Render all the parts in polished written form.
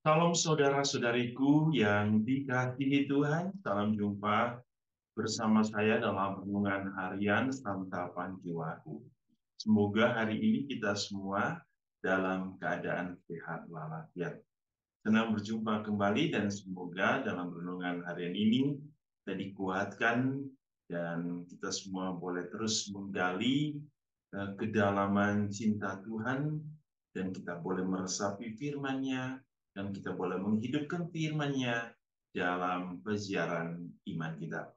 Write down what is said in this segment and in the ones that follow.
Salam saudara-saudariku yang dikasihi Tuhan, salam jumpa bersama saya dalam renungan harian Santapan Jiwaku. Semoga hari ini kita semua dalam keadaan sehat walafiat. Senang berjumpa kembali dan semoga dalam renungan harian ini kita dikuatkan dan kita semua boleh terus menggali kedalaman cinta Tuhan dan kita boleh meresapi firman-Nya dan kita boleh menghidupkan firman-Nya dalam peziaran iman kita.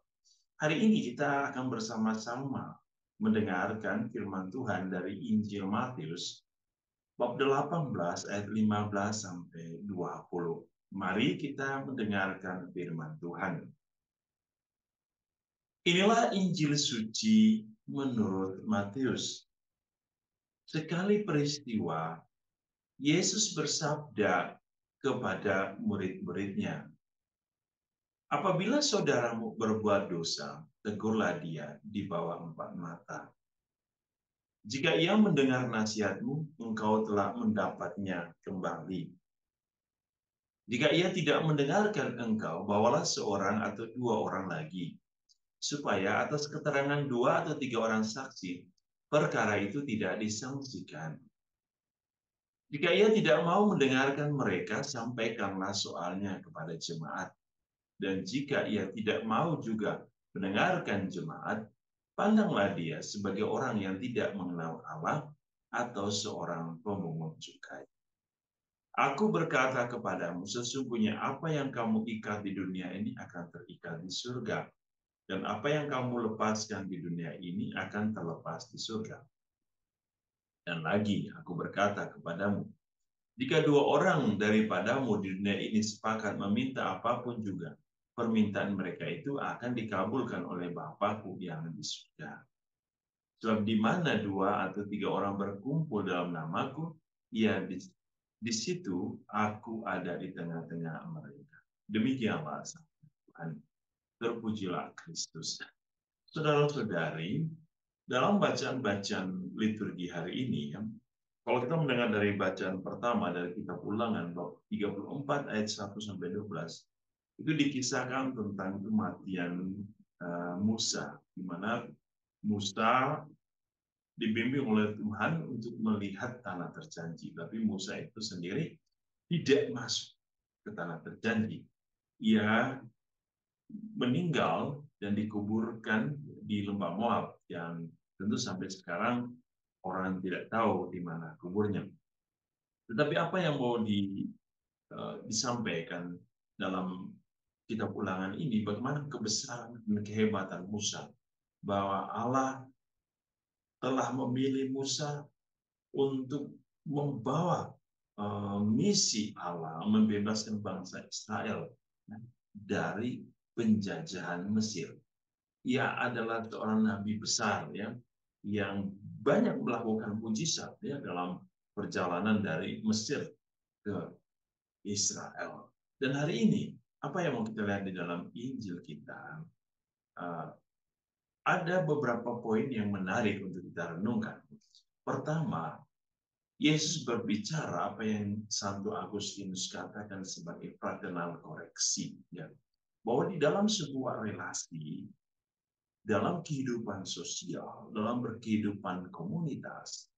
Hari ini kita akan bersama-sama mendengarkan firman Tuhan dari Injil Matius bab 18 ayat 15 sampai 20. Mari kita mendengarkan firman Tuhan. Inilah Injil suci menurut Matius. Sekali peristiwa, Yesus bersabda kepada murid-muridnya, "Apabila saudaramu berbuat dosa, tegurlah dia di bawah 4 mata. Jika ia mendengar nasihatmu, engkau telah mendapatnya kembali. Jika ia tidak mendengarkan engkau, bawalah seorang atau 2 orang lagi, supaya atas keterangan 2 atau 3 orang saksi, perkara itu tidak disangsikan. Jika ia tidak mau mendengarkan mereka, sampaikanlah soalnya kepada jemaat. Dan jika ia tidak mau juga mendengarkan jemaat, pandanglah dia sebagai orang yang tidak mengenal Allah atau seorang pemungut cukai. Aku berkata kepadamu, sesungguhnya apa yang kamu ikat di dunia ini akan terikat di surga, dan apa yang kamu lepaskan di dunia ini akan terlepas di surga. Dan lagi, aku berkata kepadamu, jika 2 orang daripadamu di dunia ini sepakat meminta apapun juga, permintaan mereka itu akan dikabulkan oleh Bapa-Ku yang di surga. Sebab di mana 2 atau 3 orang berkumpul dalam nama-Ku, ya di situ aku ada di tengah-tengah mereka. Demikianlah sabda Tuhan. Terpujilah Kristus. Saudara-saudari, dalam bacaan-bacaan liturgi hari ini, kalau kita mendengar dari bacaan pertama dari kitab Ulangan bab 34 ayat 1 sampai 12, itu dikisahkan tentang kematian Musa, di mana Musa dibimbing oleh Tuhan untuk melihat tanah terjanji, tapi Musa itu sendiri tidak masuk ke tanah terjanji. Ia meninggal dan dikuburkan di lembah Moab yang tentu sampai sekarang orang tidak tahu di mana kuburnya. Tetapi apa yang mau disampaikan dalam kitab Ulangan ini, bagaimana kebesaran dan kehebatan Musa, bahwa Allah telah memilih Musa untuk membawa misi Allah membebaskan bangsa Israel dari penjajahan Mesir. Ia adalah seorang nabi besar, ya, yang banyak melakukan mujizat, ya, dalam perjalanan dari Mesir ke Israel. Dan hari ini, apa yang mau kita lihat di dalam Injil kita? Ada beberapa poin yang menarik untuk kita renungkan. Pertama, Yesus berbicara apa yang Santo Agustinus katakan sebagai fraternal koreksi, ya, bahwa di dalam sebuah relasi, dalam kehidupan sosial, dalam berkehidupan komunitas,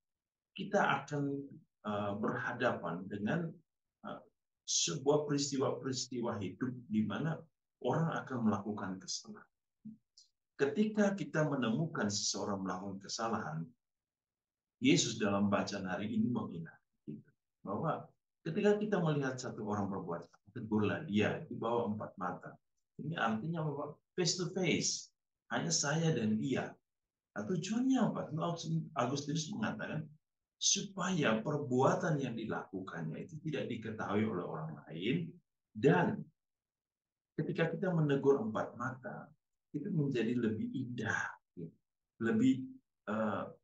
kita akan berhadapan dengan sebuah peristiwa-peristiwa hidup di mana orang akan melakukan kesalahan. Ketika kita menemukan seseorang melakukan kesalahan, Yesus dalam bacaan hari ini mengingatkan kita bahwa ketika kita melihat satu orang berbuat salah, tegurlah dia di bawah 4 mata. Ini artinya bahwa face to face, hanya saya dan dia. Tujuannya apa? Agustinus mengatakan supaya perbuatan yang dilakukannya itu tidak diketahui oleh orang lain, dan ketika kita menegur 4 mata, itu menjadi lebih indah, lebih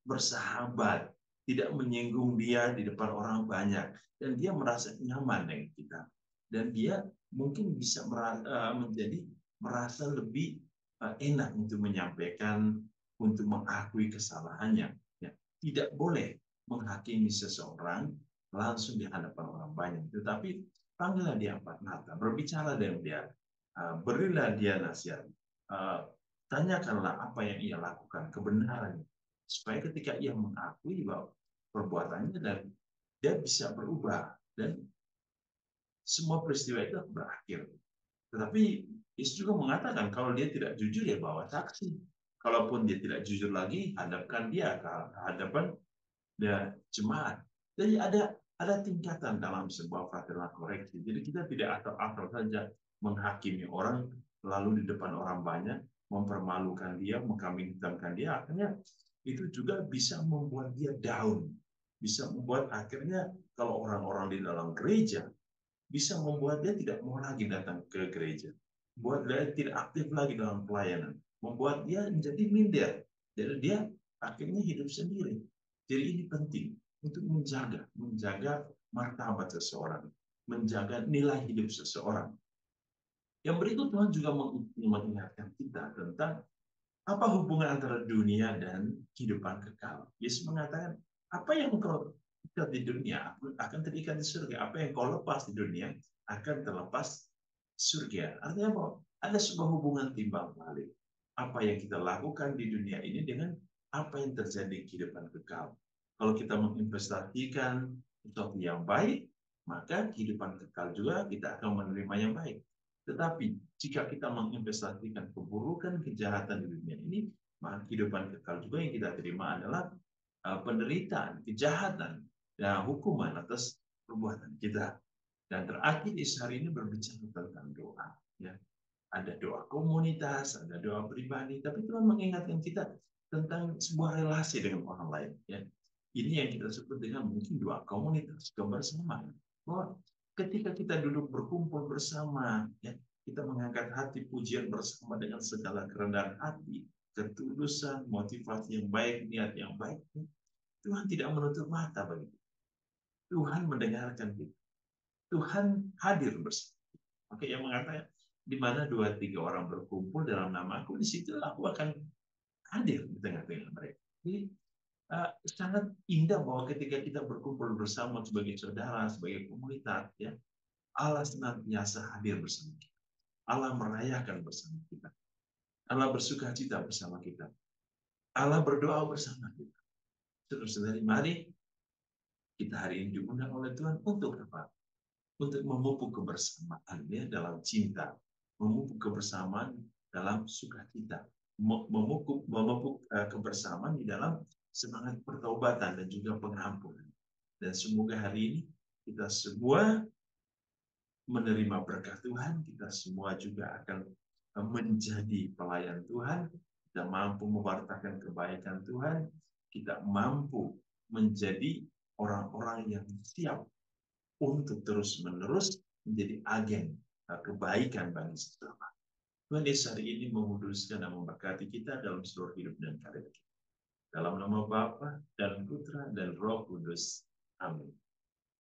bersahabat, tidak menyinggung dia di depan orang banyak, dan dia merasa nyaman dengan kita, dan dia mungkin bisa merasa lebih enak untuk menyampaikan, untuk mengakui kesalahannya. Ya, tidak boleh menghakimi seseorang langsung di hadapan orang banyak. Tetapi panggillah dia empat mata, berbicara dengan dia, berilah dia nasihat, tanyakanlah apa yang ia lakukan, kebenarannya, supaya ketika ia mengakui bahwa perbuatannya dan dia bisa berubah dan semua peristiwa itu berakhir. Tetapi Yesus juga mengatakan kalau dia tidak jujur ya bawa saksi. Kalaupun dia tidak jujur lagi, hadapkan dia ke hadapan dan jemaat. Jadi ada tingkatan dalam sebuah fraternal koreksi. Jadi kita tidak asal-asal saja menghakimi orang lalu di depan orang banyak, mempermalukan dia, mengkambing hitamkan dia. Akhirnya itu juga bisa membuat dia down. Bisa membuat akhirnya kalau orang-orang di dalam gereja bisa membuat dia tidak mau lagi datang ke gereja. Membuat dia tidak aktif lagi dalam pelayanan. Membuat dia menjadi minder. Jadi dia akhirnya hidup sendiri. Jadi ini penting untuk menjaga martabat seseorang, menjaga nilai hidup seseorang. Yang berikut Tuhan juga mengingatkan kita tentang apa hubungan antara dunia dan kehidupan kekal. Yesus mengatakan, apa yang kau ikat di dunia akan terikat di surga. Apa yang kau lepas di dunia akan terlepas di surga. Artinya apa? Ada sebuah hubungan timbal balik. Apa yang kita lakukan di dunia ini dengan apa yang terjadi di kehidupan kekal. Kalau kita menginvestasikan sesuatu yang baik, maka kehidupan kekal juga kita akan menerima yang baik. Tetapi jika kita menginvestasikan keburukan, kejahatan di dunia ini, maka kehidupan kekal juga yang kita terima adalah penderitaan, kejahatan, dan hukuman atas perbuatan kita. Dan terakhir Yesus hari ini berbicara tentang doa. Ya. Ada doa komunitas, ada doa pribadi, tapi Tuhan mengingatkan kita tentang sebuah relasi dengan orang lain. Ya. Ini yang kita sebut dengan mungkin doa komunitas, kebersamaan. Bahwa ketika kita duduk berkumpul bersama, ya, kita mengangkat hati pujian bersama dengan segala kerendahan hati, ketulusan, motivasi yang baik, niat yang baik. Tuhan tidak menutup mata bagi kita. Tuhan mendengarkan kita. Tuhan hadir bersama. Oke, yang mengatakan di mana 2-3 orang berkumpul dalam namaku, di situ aku akan hadir di tengah-tengah mereka. Jadi sangat indah bahwa ketika kita berkumpul bersama sebagai saudara, sebagai komunitas, ya, Allah senantiasa hadir bersama kita. Allah merayakan bersama kita. Allah bersuka cita bersama kita. Allah berdoa bersama kita. Saudara-saudari, mari kita hari ini diundang oleh Tuhan untuk apa? Untuk memupuk kebersamaan ya, dalam cinta, memupuk kebersamaan dalam sukacita, memupuk kebersamaan di dalam semangat pertobatan dan juga pengampunan. Dan semoga hari ini kita semua menerima berkat Tuhan, kita semua juga akan menjadi pelayan Tuhan, kita mampu mewartakan kebaikan Tuhan, kita mampu menjadi orang-orang yang siap untuk terus-menerus menjadi agen kebaikan bagi sesama. Tuhan Yesus hari ini menguduskan dan memberkati kita dalam seluruh hidup dan karir kita. Dalam nama Bapa dan Putra dan Roh Kudus. Amin.